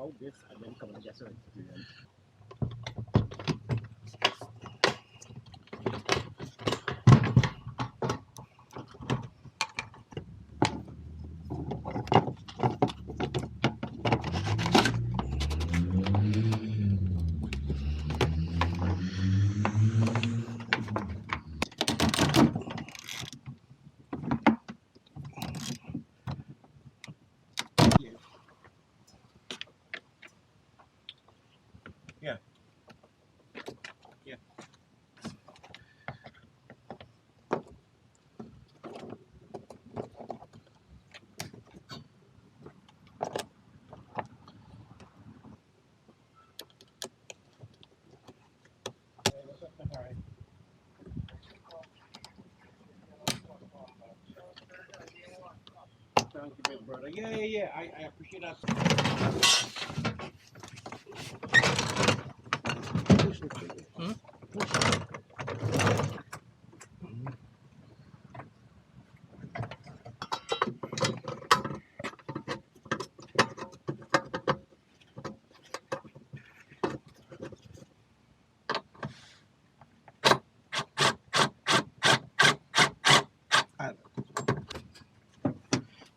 hold this and then come and get something to do then. Yeah. Yeah. Thank you, big brother. Yeah. I appreciate that. Hmm?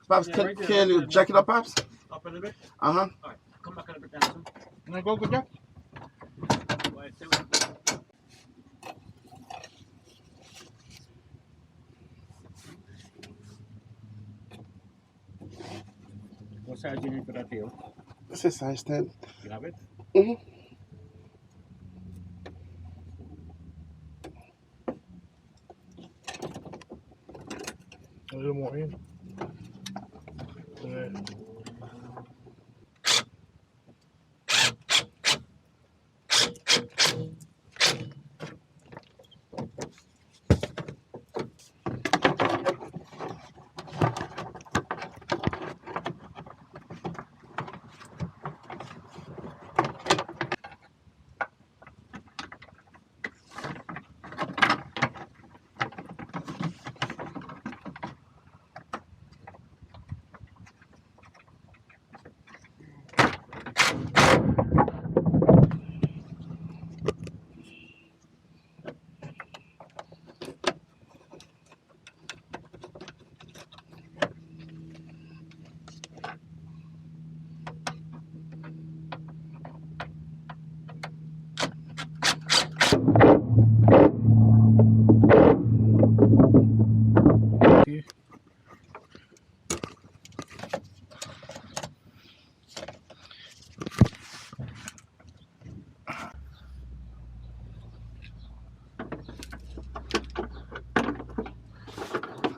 Pops, can you jack it up, Pops? Up a little bit? Uh-huh. Alright, come back a little bit down some. Can I go good, Jack? Wait, stay with me. What size do you need for that deal? It's a size 10. You have it? Mm-hmm. A little more in. Yeah.